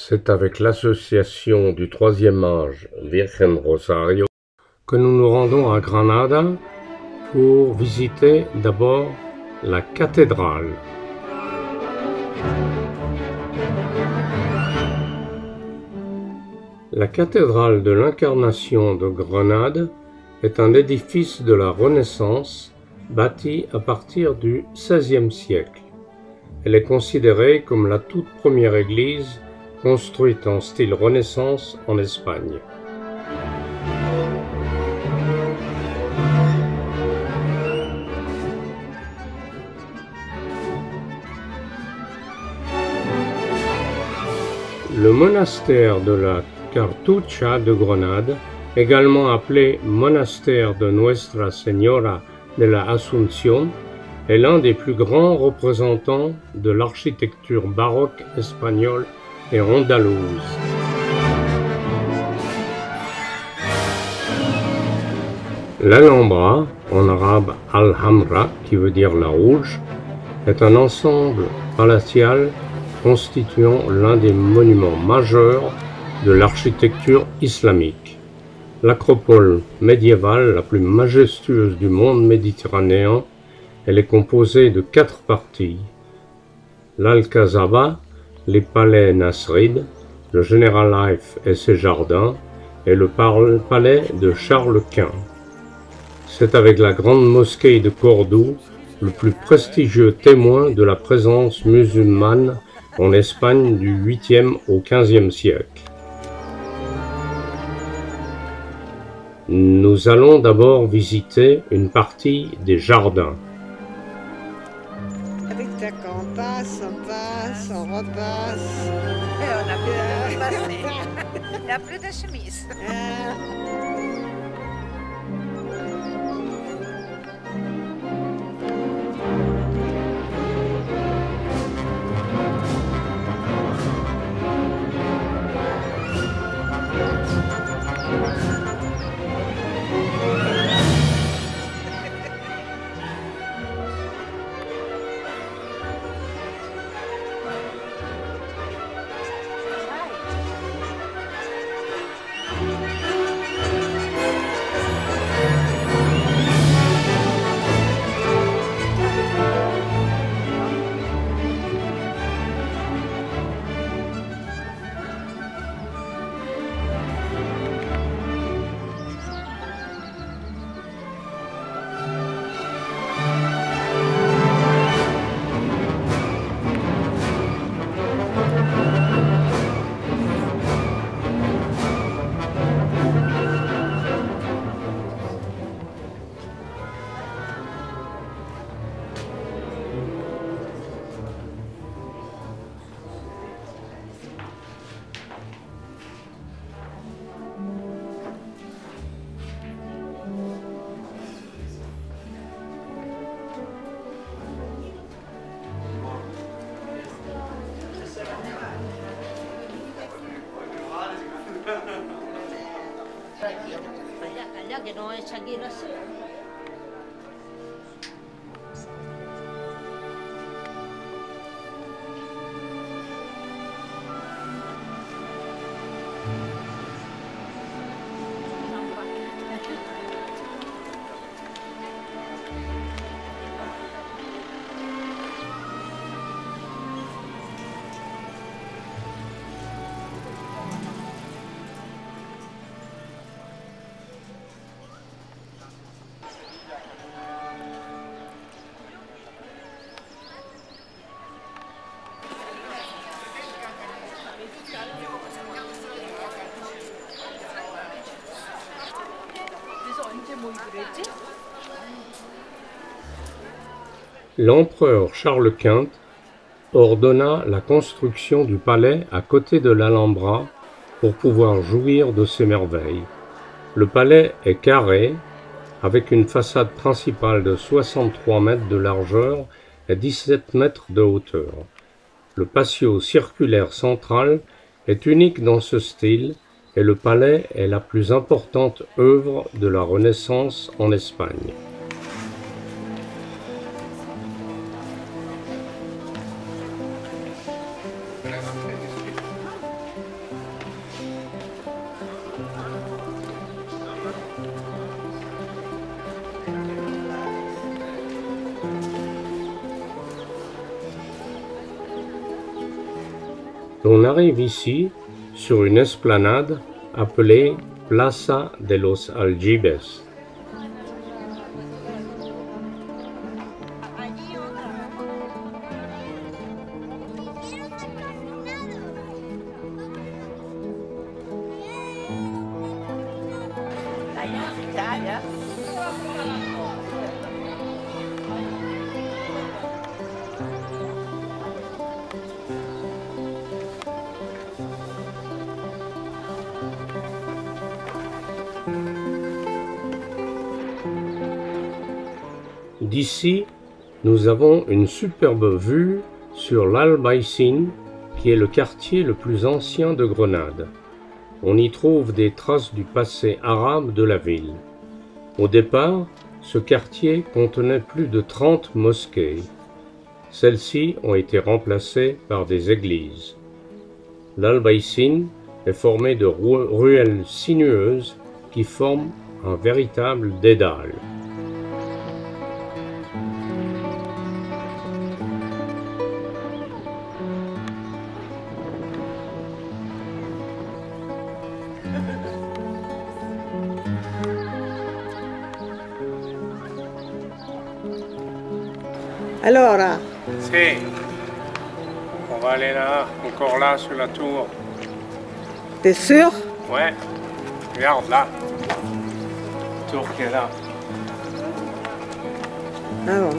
C'est avec l'association du Troisième Âge Virgen Rosario que nous nous rendons à Granada pour visiter d'abord la cathédrale. La cathédrale de l'Incarnation de Grenade est un édifice de la Renaissance bâti à partir du XVIe siècle. Elle est considérée comme la toute première église construite en style Renaissance en Espagne. Le monastère de la Cartucha de Grenade, également appelé monastère de Nuestra Señora de la Asunción, est l'un des plus grands représentants de l'architecture baroque espagnole et andalouse. L'Alhambra, en arabe Alhambra, qui veut dire la rouge, est un ensemble palatial constituant l'un des monuments majeurs de l'architecture islamique. L'acropole médiévale la plus majestueuse du monde méditerranéen, elle est composée de 4 parties: l'Alcazaba, les palais Nasrid, le General Life et ses jardins, et le palais de Charles Quint. C'est avec la grande mosquée de Cordoue le plus prestigieux témoin de la présence musulmane en Espagne du 8e au 15e siècle. Nous allons d'abord visiter une partie des jardins. Avec ta on passe, on repasse. Et on a plus de passer. Il n'y a plus de chemise. Calla, que no es Shakira así. L'empereur Charles Quint ordonna la construction du palais à côté de l'Alhambra pour pouvoir jouir de ses merveilles. Le palais est carré, avec une façade principale de 63 mètres de largeur et 17 mètres de hauteur. Le patio circulaire central est unique dans ce style et le palais est la plus importante œuvre de la Renaissance en Espagne. On arrive ici sur une esplanade appelée Plaza de los Aljibes. Italia. D'ici, nous avons une superbe vue sur l'Albaicín, qui est le quartier le plus ancien de Grenade. On y trouve des traces du passé arabe de la ville. Au départ, ce quartier contenait plus de 30 mosquées. Celles-ci ont été remplacées par des églises. L'Albaicín est formé de ruelles sinueuses qui forment un véritable dédale. Allora, Si, on va aller là, encore là, sur la tour. t'es sûr? Ouais, regarde là. Tour qui est là. Ah bon.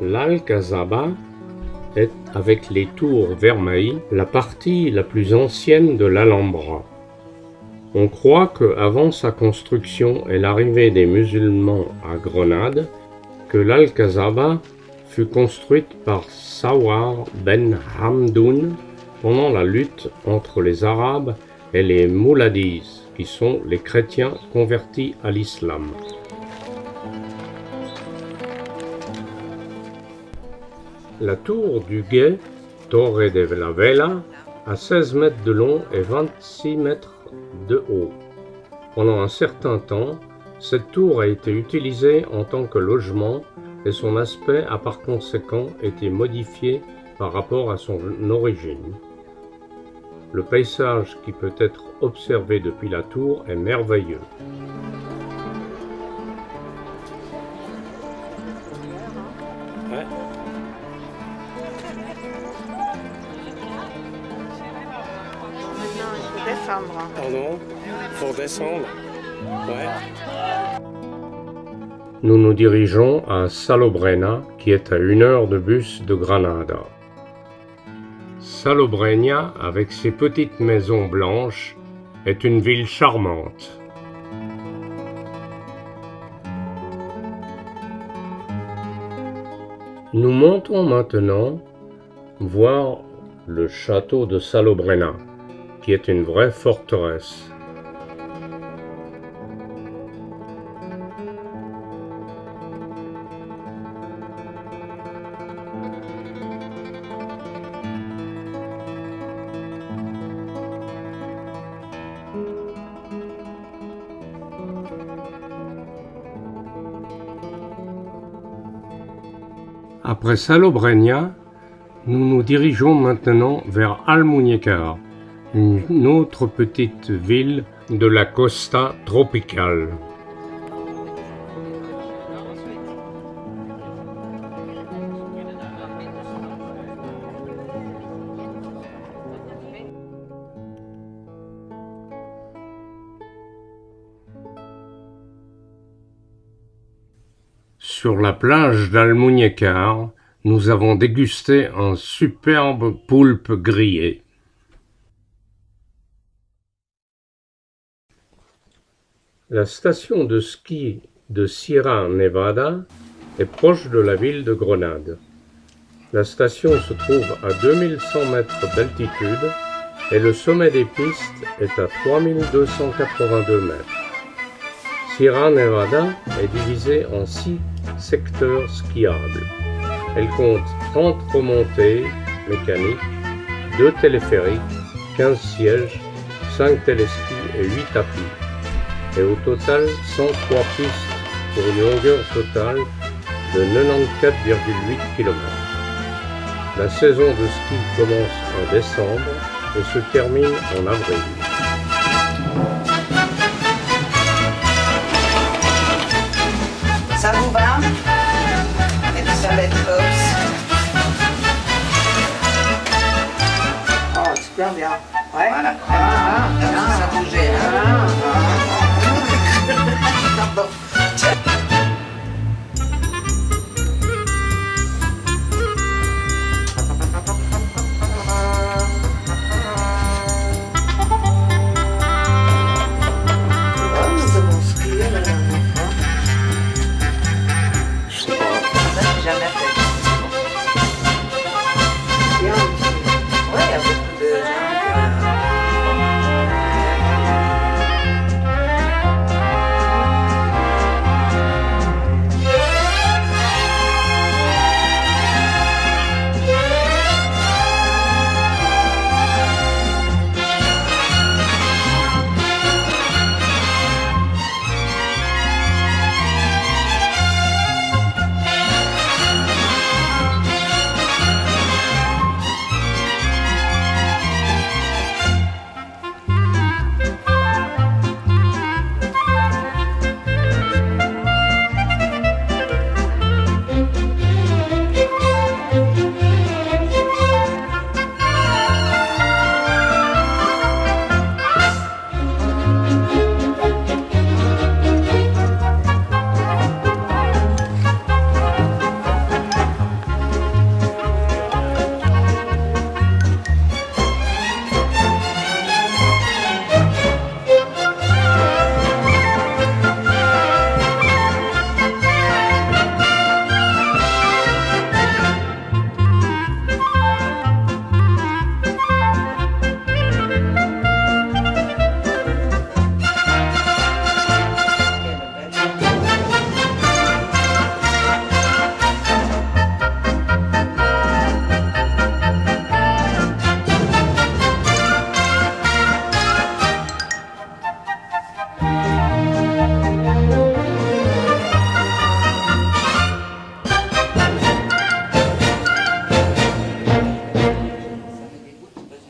L'Alcazaba est, avec les tours vermeilles, la partie la plus ancienne de l'Alhambra. On croit qu'avant sa construction et l'arrivée des musulmans à Grenade, que l'Alcazaba fut construite par Sawar ben Hamdoun pendant la lutte entre les Arabes et les Mouladis, qui sont les chrétiens convertis à l'islam. La tour du guet, Torre de la Vela, a 16 mètres de long et 26 mètres de haut. Pendant un certain temps, cette tour a été utilisée en tant que logement et son aspect a par conséquent été modifié par rapport à son origine. Le paysage qui peut être observé depuis la tour est merveilleux. Ouais. Maintenant, il faut descendre. Pardon, pour descendre. Ouais. Nous nous dirigeons à Salobreña, qui est à 1 heure de bus de Granada. Salobreña, avec ses petites maisons blanches, est une ville charmante. Nous montons maintenant voir le château de Salobreña, qui est une vraie forteresse. Après Salobreña, nous nous dirigeons maintenant vers Almuñécar, une autre petite ville de la Costa tropicale. Sur la plage d'Almuñécar, nous avons dégusté un superbe poulpe grillé. La station de ski de Sierra Nevada est proche de la ville de Grenade. La station se trouve à 2100 mètres d'altitude et le sommet des pistes est à 3282 mètres. Sierra Nevada est divisée en 6 secteurs skiables. Elle compte 30 remontées mécaniques, 2 téléphériques, 15 sièges, 5 téléskis et 8 tapis. Et au total, 103 pistes pour une longueur totale de 94,8 km. La saison de ski commence en décembre et se termine en avril. Ça vous va? Elisabeth Hobbs. Oh, super bien. Ouais. Voilà. Ça bougeait. Pardon. Nous avons skié la dernière fois. Je sais pas. J'ai jamais fait. Bien aussi. Ouais, il y a beaucoup de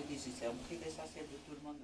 c'est un prix l'essentiel de tout le monde.